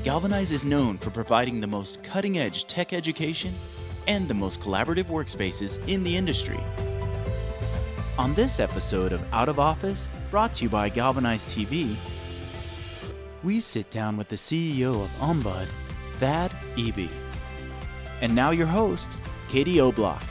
Galvanize is known for providing the most cutting-edge tech education and the most collaborative workspaces in the industry. On this episode of Out of Office, brought to you by GalvanizeTV, we sit down with the CEO of Ombud, Thad Eby. And now your host, Katie O'Block.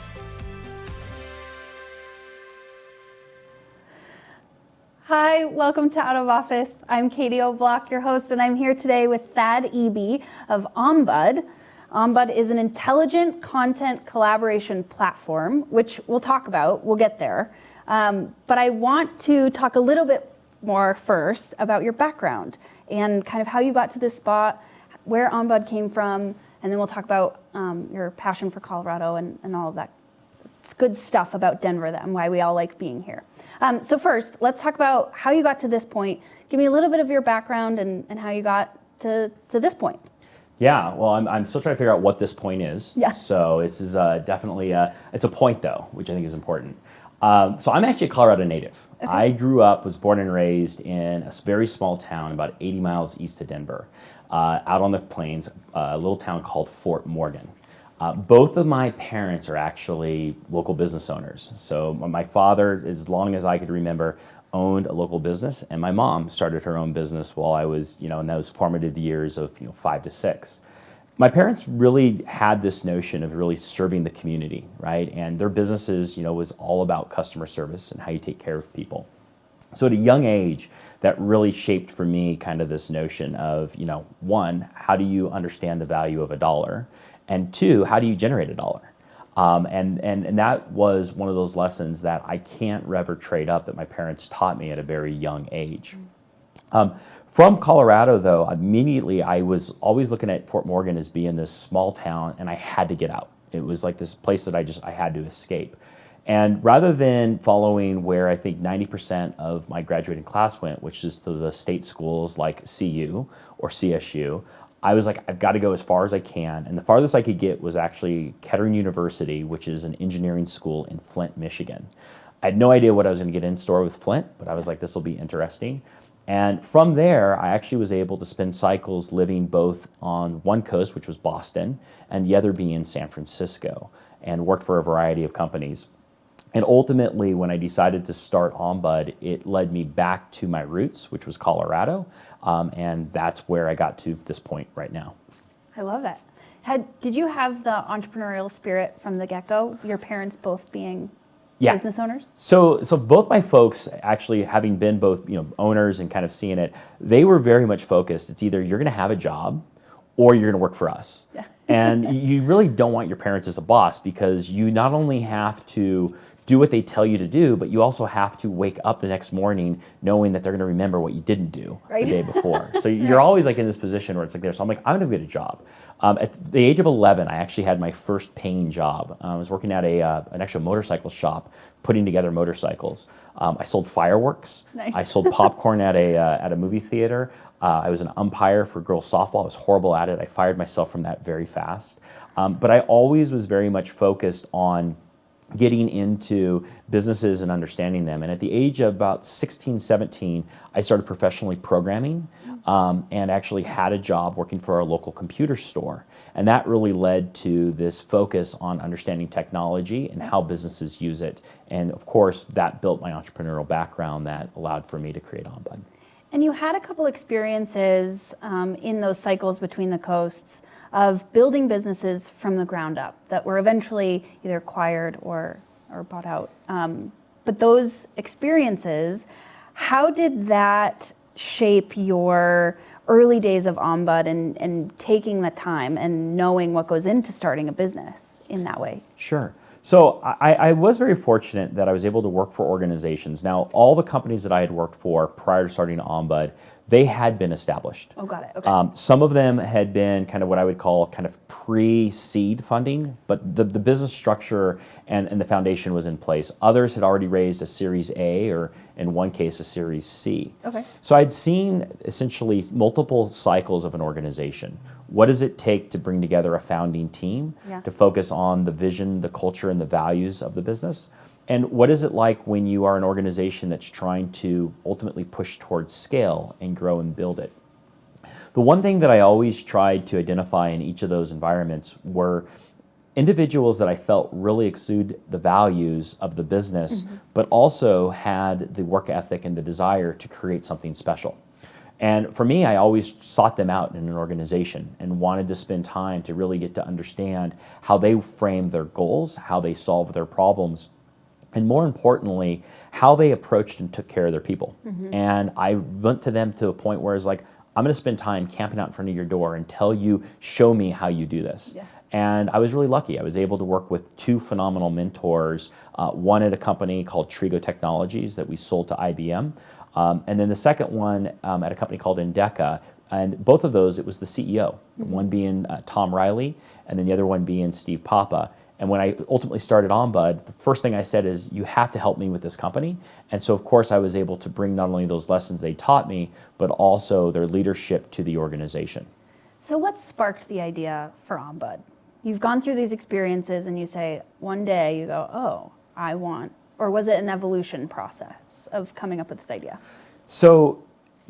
Hi, welcome to Out of Office. I'm Katie O'Block, your host, and I'm here today with Thad Eby of Ombud. Ombud is an intelligent content collaboration platform, which we'll talk about. We'll get there. But I want to talk a little bit more first about your background and kind of how you got to this spot, where Ombud came from, and then we'll talk about your passion for Colorado and all of that. It's good stuff about Denver and why we all like being here. So first, let's talk about how you got to this point. Give me a little bit of your background and how you got to this point. Yeah, well, I'm still trying to figure out what this point is. Yeah. So this is definitely, it's a point though, which I think is important. So I'm actually a Colorado native. Okay. I was born and raised in a very small town about 80 miles east of Denver, out on the plains, a little town called Fort Morgan. Both of my parents are actually local business owners. So my father, as long as I could remember, owned a local business, and my mom started her own business while I was, in those formative years of 5 to 6. My parents really had this notion of really serving the community, right? And their businesses, was all about customer service and how you take care of people. So at a young age, that really shaped for me kind of this notion of, one, how do you understand the value of a dollar? And two, how do you generate a dollar? And that was one of those lessons that I can't ever trade up that my parents taught me at a very young age. From Colorado, though, immediately I was always looking at Fort Morgan as being this small town, and I had to get out. It was like this place that I had to escape. And rather than following where I think 90% of my graduating class went, which is to the state schools like CU or CSU, I was like, I've got to go as far as I can. And the farthest I could get was actually Kettering University, which is an engineering school in Flint, Michigan. I had no idea what I was going to get in store with Flint, but I was like, this will be interesting. And from there, I actually was able to spend cycles living both on one coast, which was Boston, and the other being San Francisco, and worked for a variety of companies. And ultimately, when I decided to start Ombud, it led me back to my roots, which was Colorado, and that's where I got to this point right now. I love that. Did you have the entrepreneurial spirit from the get-go, your parents both being business owners? So both my folks, actually having been both owners and kind of seeing it, they were very much focused. It's either you're going to have a job or you're going to work for us. Yeah. And you really don't want your parents as a boss, because you not only have to do what they tell you to do, but you also have to wake up the next morning knowing that they're going to remember what you didn't do the day before. So you're always like in this position where it's like there. So I'm like, I'm going to get a job. At the age of 11, I actually had my first paying job. I was working at an actual motorcycle shop, putting together motorcycles. I sold fireworks. Nice. I sold popcorn at a movie theater. I was an umpire for girls softball. I was horrible at it. I fired myself from that very fast. But I always was very much focused on getting into businesses and understanding them. And at the age of about 16, 17, I started professionally programming and actually had a job working for a local computer store. And that really led to this focus on understanding technology and how businesses use it. And of course, that built my entrepreneurial background that allowed for me to create Ombud. And you had a couple experiences in those cycles between the coasts of building businesses from the ground up that were eventually either acquired or bought out. But those experiences, how did that shape your early days of Ombud and taking the time and knowing what goes into starting a business in that way? Sure. So I was very fortunate that I was able to work for organizations. Now, all the companies that I had worked for prior to starting Ombud, they had been established. Oh, got it. Okay. Some of them had been kind of what I would call kind of pre-seed funding, but the business structure and the foundation was in place. Others had already raised a Series A, or in one case, a Series C. Okay. So I'd seen essentially multiple cycles of an organization. What does it take to bring together a founding team to focus on the vision, the culture, and the values of the business? And what is it like when you are an organization that's trying to ultimately push towards scale and grow and build it? The one thing that I always tried to identify in each of those environments were individuals that I felt really exude the values of the business, but also had the work ethic and the desire to create something special. And for me, I always sought them out in an organization and wanted to spend time to really get to understand how they frame their goals, how they solve their problems, and more importantly, how they approached and took care of their people. And I went to them to a point where it's like, I'm going to spend time camping out in front of your door and show me how you do this. Yeah. And I was really lucky. I was able to work with two phenomenal mentors, one at a company called Trigo Technologies that we sold to IBM, and then the second one at a company called Endeca. And both of those, it was the CEO, one being Tom Riley, and then the other one being Steve Papa. And when I ultimately started Ombud, the first thing I said is, you have to help me with this company. And so, of course, I was able to bring not only those lessons they taught me, but also their leadership to the organization. So what sparked the idea for Ombud? You've gone through these experiences and you say, one day you go, oh, I want, or was it an evolution process of coming up with this idea? So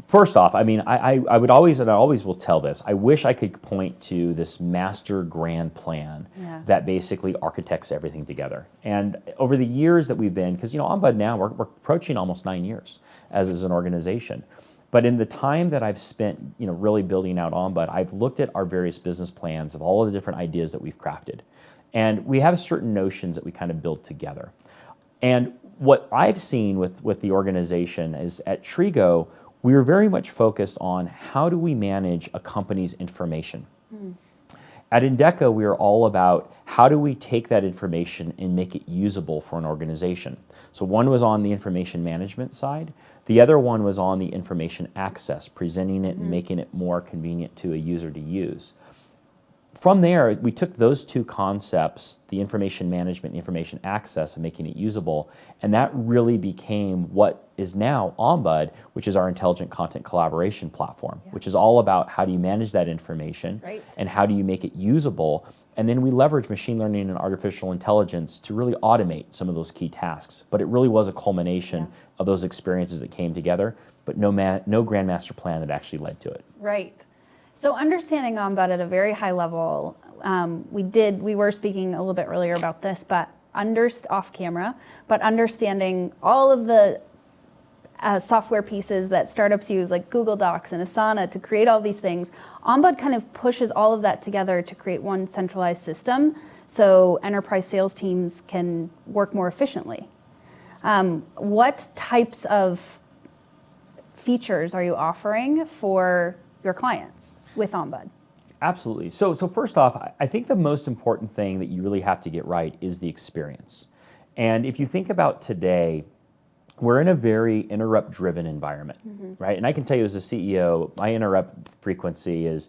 first off, I mean, I would always, and I always will tell this, I wish I could point to this master grand plan that basically architects everything together. And over the years that we've been, because Ombud now, we're approaching almost 9 years as an organization. But in the time that I've spent, really building out Ombud, I've looked at our various business plans of all of the different ideas that we've crafted. And we have certain notions that we kind of build together. And what I've seen with the organization is at Trigo, we were very much focused on how do we manage a company's information. At Endeca, we are all about how do we take that information and make it usable for an organization. So one was on the information management side. The other one was on the information access, presenting it and making it more convenient to a user to use. From there, we took those two concepts, the information management and information access, and making it usable, and that really became what is now Ombud, which is our intelligent content collaboration platform, which is all about how do you manage that information and how do you make it usable. And then we leverage machine learning and artificial intelligence to really automate some of those key tasks. But it really was a culmination of those experiences that came together, but no grandmaster plan that actually led to it. Right. So understanding Ombud at a very high level, we were speaking a little bit earlier about this, but off camera, but understanding all of the software pieces that startups use, like Google Docs and Asana, to create all these things. Ombud kind of pushes all of that together to create one centralized system so enterprise sales teams can work more efficiently. What types of features are you offering for your clients with Ombud? Absolutely. So first off, I think the most important thing that you really have to get right is the experience. And if you think about today, we're in a very interrupt-driven environment, right? And I can tell you as a CEO, my interrupt frequency is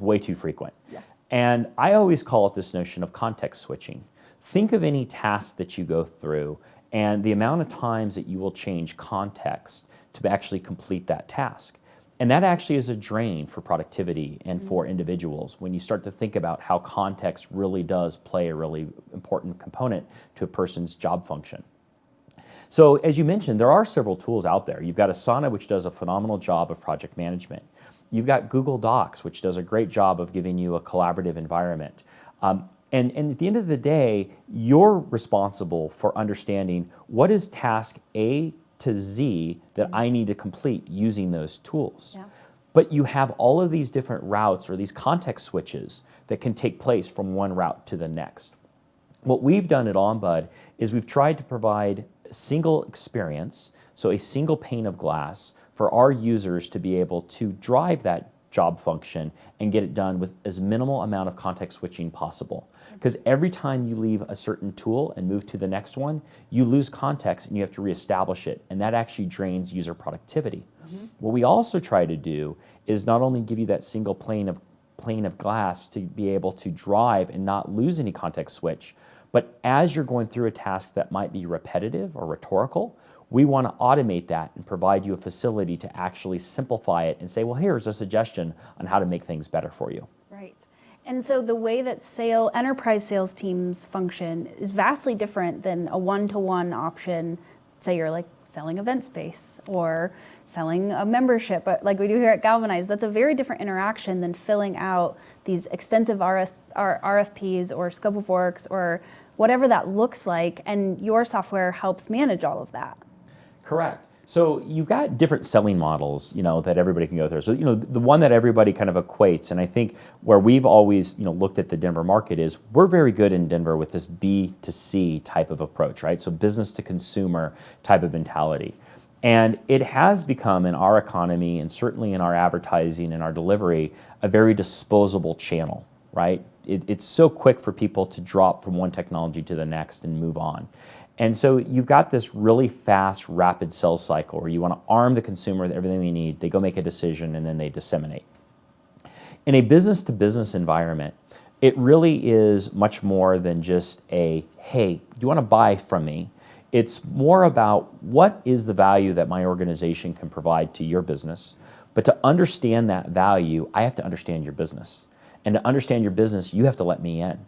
way too frequent. Yeah. And I always call it this notion of context switching. Think of any task that you go through and the amount of times that you will change context to actually complete that task. And that actually is a drain for productivity and for individuals when you start to think about how context really does play a really important component to a person's job function. So as you mentioned, there are several tools out there. You've got Asana, which does a phenomenal job of project management. You've got Google Docs, which does a great job of giving you a collaborative environment. And at the end of the day, you're responsible for understanding what is task A to Z that I need to complete using those tools. Yeah. But you have all of these different routes or these context switches that can take place from one route to the next. What we've done at Ombud is we've tried to provide a single experience, so a single pane of glass for our users to be able to drive that job function and get it done with as minimal amount of context switching possible. Because every time you leave a certain tool and move to the next one, you lose context and you have to reestablish it, and that actually drains user productivity. What we also try to do is not only give you that single plane of glass to be able to drive and not lose any context switch, but as you're going through a task that might be repetitive or rhetorical, we want to automate that and provide you a facility to actually simplify it and say, well, here's a suggestion on how to make things better for you. Right. And so the way that enterprise sales teams function is vastly different than a one-to-one option. Say you're like selling event space or selling a membership, like we do here at Galvanize. That's a very different interaction than filling out these extensive RFPs or scope of works or whatever that looks like, and your software helps manage all of that. Correct. So you've got different selling models, that everybody can go through. So, the one that everybody kind of equates, and I think where we've always, looked at the Denver market is we're very good in Denver with this B to C type of approach, right? So business to consumer type of mentality. And it has become in our economy and certainly in our advertising and our delivery, a very disposable channel, right? It's so quick for people to drop from one technology to the next and move on. And so you've got this really fast, rapid sales cycle where you want to arm the consumer with everything they need, they go make a decision, and then they disseminate. In a business-to-business environment, it really is much more than just a, hey, do you want to buy from me? It's more about what is the value that my organization can provide to your business. But to understand that value, I have to understand your business. And to understand your business, you have to let me in.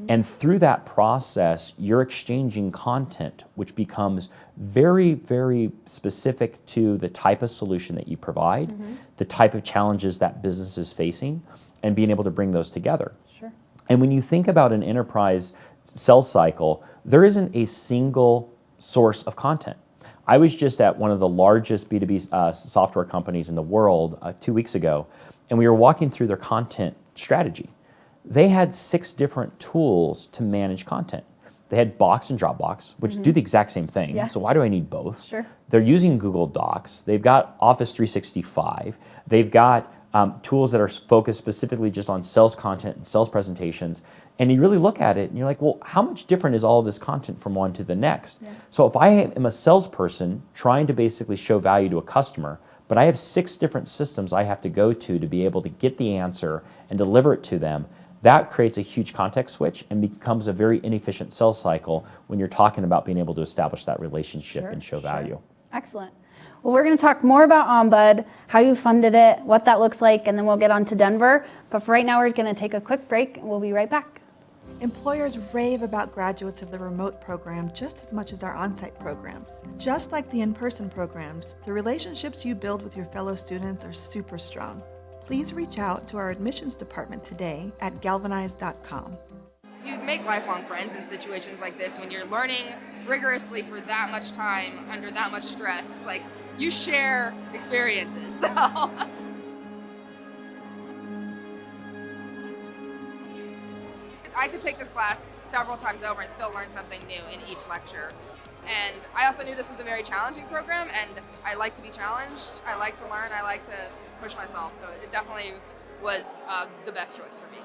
And through that process, you're exchanging content, which becomes very, very specific to the type of solution that you provide, the type of challenges that business is facing, and being able to bring those together. Sure. And when you think about an enterprise sales cycle, there isn't a single source of content. I was just at one of the largest B2B software companies in the world 2 weeks ago, and we were walking through their content strategy. They had 6 different tools to manage content. They had Box and Dropbox, which do the exact same thing. Yeah. So why do I need both? Sure. They're using Google Docs. They've got Office 365. They've got tools that are focused specifically just on sales content and sales presentations. And you really look at it and you're like, well, how much different is all of this content from one to the next? Yeah. So if I am a salesperson trying to basically show value to a customer, but I have 6 different systems I have to go to be able to get the answer and deliver it to them, that creates a huge context switch and becomes a very inefficient sales cycle when you're talking about being able to establish that relationship and show value. Excellent. Well, we're going to talk more about Ombud, how you funded it, what that looks like, and then we'll get on to Denver. But for right now, we're going to take a quick break, and we'll be right back. Employers rave about graduates of the remote program just as much as our on-site programs. Just like the in-person programs, the relationships you build with your fellow students are super strong. Please reach out to our admissions department today at galvanize.com. You make lifelong friends in situations like this when you're learning rigorously for that much time under that much stress. It's like you share experiences. So I could take this class several times over and still learn something new in each lecture. And I also knew this was a very challenging program, and I like to be challenged. I like to learn. I like to push myself. So it definitely was the best choice for me.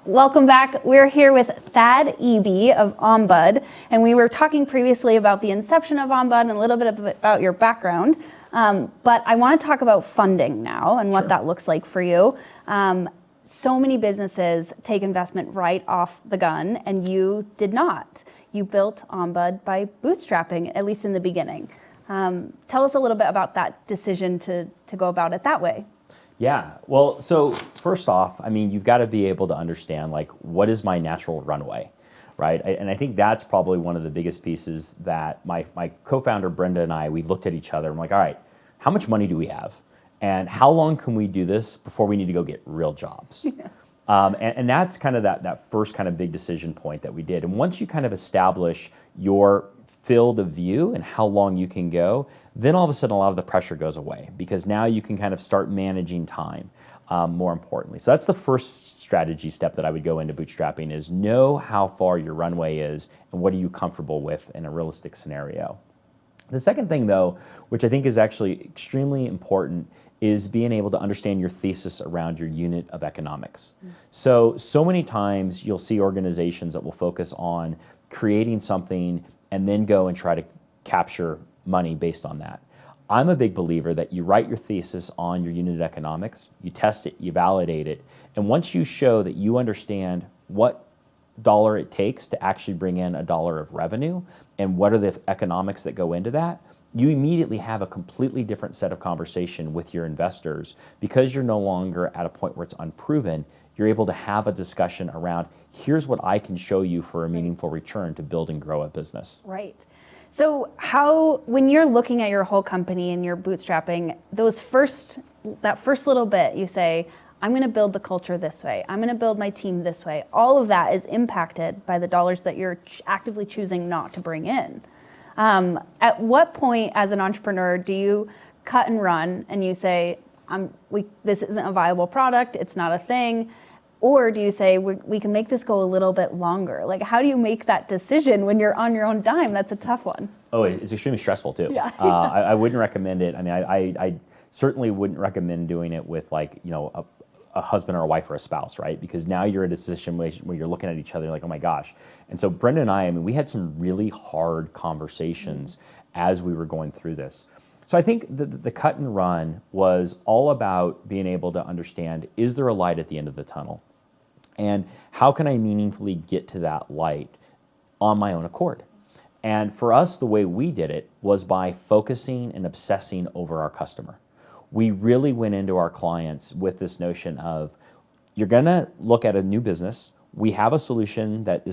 Welcome back. We're here with Thad Eby of Ombud, and we were talking previously about the inception of Ombud and a little bit about your background. But I want to talk about funding now and what that looks like for you. So many businesses take investment right off the gun, and you did not. You built Ombud by bootstrapping, at least in the beginning. Tell us a little bit about that decision to go about it that way. Yeah, well, so first off, I mean, you've got to be able to understand, like, what is my natural runway, right? And I think that's probably one of the biggest pieces that my co-founder, Brenda, and I, we looked at each other and we're like, all right, how much money do we have? And how long can we do this before we need to go get real jobs? Yeah. And that's kind of that first kind of big decision point that we did. And once you kind of establish your field of view and how long you can go, then all of a sudden a lot of the pressure goes away because now you can kind of start managing time more importantly. So that's the first strategy step that I would go into bootstrapping is know how far your runway is and what are you comfortable with in a realistic scenario. The second thing though, which I think is actually extremely important, is being able to understand your thesis around your unit of economics. So many times you'll see organizations that will focus on creating something and then go and try to capture money based on that. I'm a big believer that you write your thesis on your unit economics, you test it, you validate it, and once you show that you understand what dollar it takes to actually bring in a dollar of revenue, and what are the economics that go into that, you immediately have a completely different set of conversation with your investors. Because you're no longer at a point where it's unproven, you're able to have a discussion around, here's what I can show you for a meaningful return to build and grow a business. Right. So when you're looking at your whole company and you're bootstrapping, that first little bit, you say, I'm going to build the culture this way. I'm going to build my team this way. All of that is impacted by the dollars that you're actively choosing not to bring in. At what point as an entrepreneur do you cut and run and you say, this isn't a viable product, it's not a thing? Or do you say, we can make this go a little bit longer? Like, how do you make that decision when you're on your own dime? That's a tough one. Oh, it's extremely stressful too. Yeah. I wouldn't recommend it. I mean, I certainly wouldn't recommend doing it with a husband or a wife or a spouse, right? Because now you're in a situation where you're looking at each other like, oh my gosh. And so Brenda and I mean, we had some really hard conversations as we were going through this. So I think the cut and run was all about being able to understand, is there a light at the end of the tunnel? And how can I meaningfully get to that light on my own accord? And for us, the way we did it was by focusing and obsessing over our customer. We really went into our clients with this notion of, you're gonna look at a new business, we have a solution that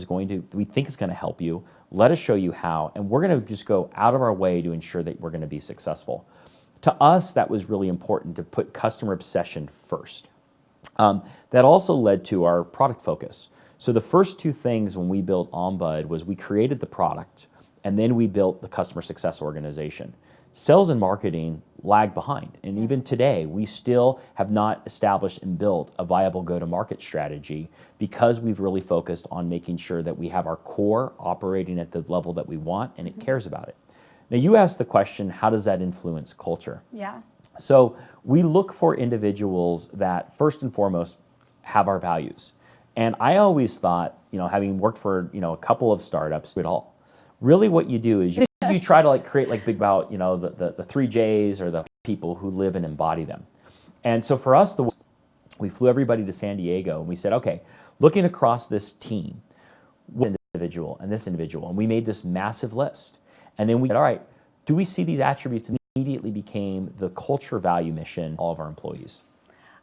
we think is gonna help you, let us show you how, and we're gonna just go out of our way to ensure that we're gonna be successful. To us, that was really important to put customer obsession first. That also led to our product focus. So the first two things when we built Ombud was we created the product, and then we built the customer success organization. Sales and marketing lagged behind, and even today, we still have not established and built a viable go-to-market strategy because we've really focused on making sure that we have our core operating at the level that we want and it cares about it. Now, you asked the question, how does that influence culture? Yeah. So we look for individuals that first and foremost have our values. And I always thought, having worked for, a couple of startups at all, really what you do is you try to create big about, the 3 J's or the people who live and embody them. And so for us, we flew everybody to San Diego and we said, okay, looking across this team, this individual and this individual, and we made this massive list. And then we said, all right, do we see these attributes? And immediately became the culture value mission of all of our employees.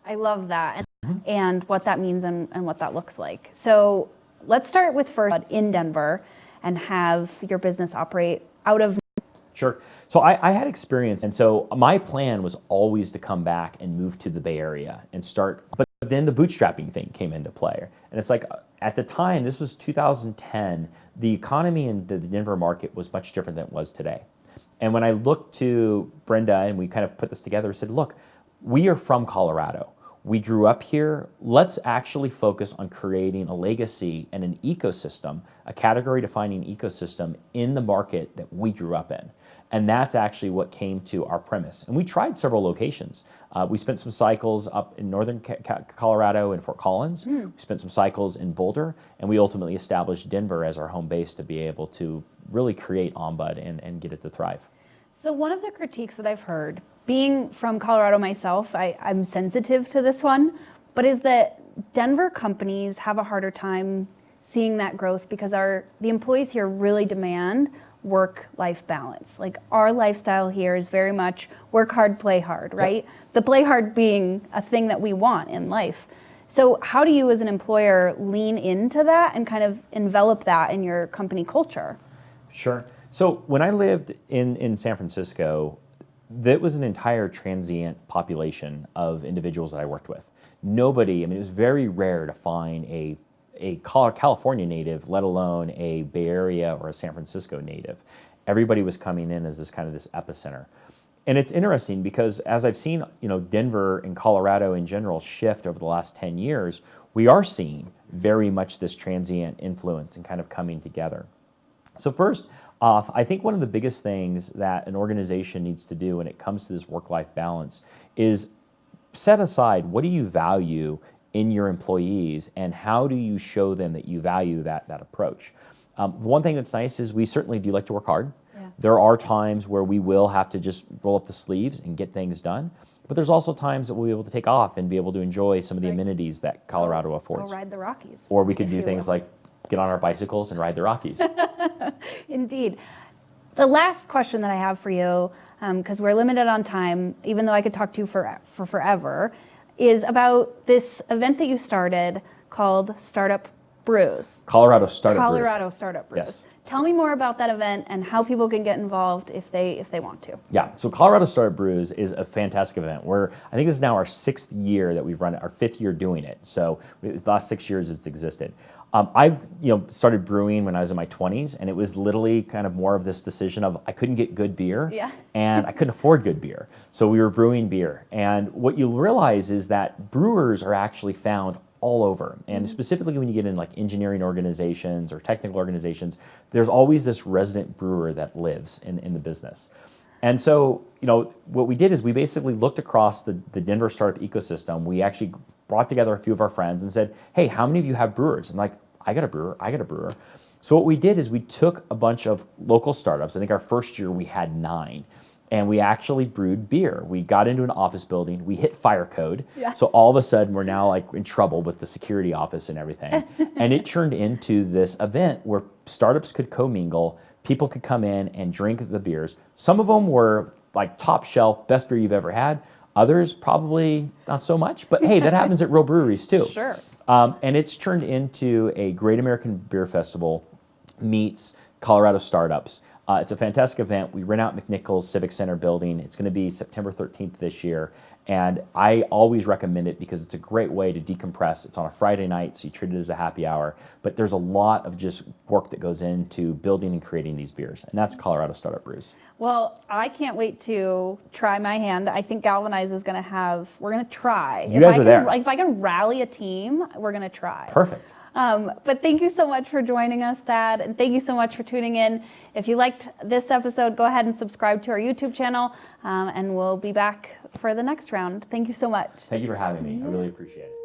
I love that and what that means and what that looks like. So let's start with first in Denver and have your business operate out of. Sure. So I had experience, and so my plan was always to come back and move to the Bay Area and start, but then the bootstrapping thing came into play. And it's like, at the time, this was 2010, the economy in the Denver market was much different than it was today. And when I looked to Brenda and we kind of put this together, we said, look, we are from Colorado. We grew up here. Let's actually focus on creating a legacy and an ecosystem, a category defining ecosystem in the market that we grew up in. And that's actually what came to our premise. And we tried several locations. We spent some cycles up in northern Colorado in Fort Collins. We spent some cycles in Boulder. And we ultimately established Denver as our home base to be able to really create Ombud and get it to thrive. So one of the critiques that I've heard, being from Colorado myself, I'm sensitive to this one, but is that Denver companies have a harder time seeing that growth because the employees here really demand work-life balance. Like, our lifestyle here is very much work hard, play hard, right? Yep. The play hard being a thing that we want in life. So how do you as an employer lean into that and kind of envelop that in your company culture? Sure. So when I lived in San Francisco, that was an entire transient population of individuals that I worked with. Nobody, it was very rare to find a California native, let alone a Bay Area or a San Francisco native. Everybody was coming in as this epicenter. And it's interesting because as I've seen, Denver and Colorado in general shift over the last 10 years, we are seeing very much this transient influence and kind of coming together. So first off, I think one of the biggest things that an organization needs to do when it comes to this work-life balance is set aside, what do you value in your employees and how do you show them that you value that approach? One thing that's nice is we certainly do like to work hard. Yeah. There are times where we will have to just roll up the sleeves and get things done. But there's also times that we'll be able to take off and be able to enjoy some of the amenities that Colorado affords. Go ride the Rockies. Or we could do things like get on our bicycles and ride the Rockies. Indeed. The last question that I have for you, because we're limited on time, even though I could talk to you for forever, is about this event that you started called Startup Brews. Colorado Startup Brews. Colorado Startup Brews. Yes. Tell me more about that event and how people can get involved if they want to. Yeah, so Colorado Startup Brews is a fantastic event. I think this is now our 6th year that we've run it, our 5th year doing it. So the last 6 years it's existed. I started brewing when I was in my 20s, and it was literally kind of more of this decision of I couldn't get good beer, and I couldn't afford good beer. So we were brewing beer. And what you'll realize is that brewers are actually found all over. And specifically when you get in like engineering organizations or technical organizations, there's always this resident brewer that lives in the business. And so, what we did is we basically looked across the Denver startup ecosystem. We actually brought together a few of our friends and said, hey, how many of you have brewers? And like, I got a brewer. So what we did is we took a bunch of local startups. I think our first year we had 9. And we actually brewed beer. We got into an office building. We hit fire code. Yeah. So all of a sudden, we're now like in trouble with the security office and everything. And it turned into this event where startups could commingle. People could come in and drink the beers. Some of them were like top shelf, best beer you've ever had. Others probably not so much. But hey, that happens at real breweries too. Sure. And it's turned into a Great American Beer Festival meets Colorado startups. It's a fantastic event. We rent out McNichols Civic Center building. It's going to be September 13th this year. And I always recommend it because it's a great way to decompress. It's on a Friday night, so you treat it as a happy hour. But there's a lot of just work that goes into building and creating these beers. And that's Colorado Startup Brews. Well, I can't wait to try my hand. I think Galvanize is going to we're going to try. You guys are there. If I can rally a team, we're going to try. Perfect. But thank you so much for joining us, Thad, and thank you so much for tuning in. If you liked this episode, go ahead and subscribe to our YouTube channel, and we'll be back for the next round. Thank you so much. Thank you for having me. I really appreciate it.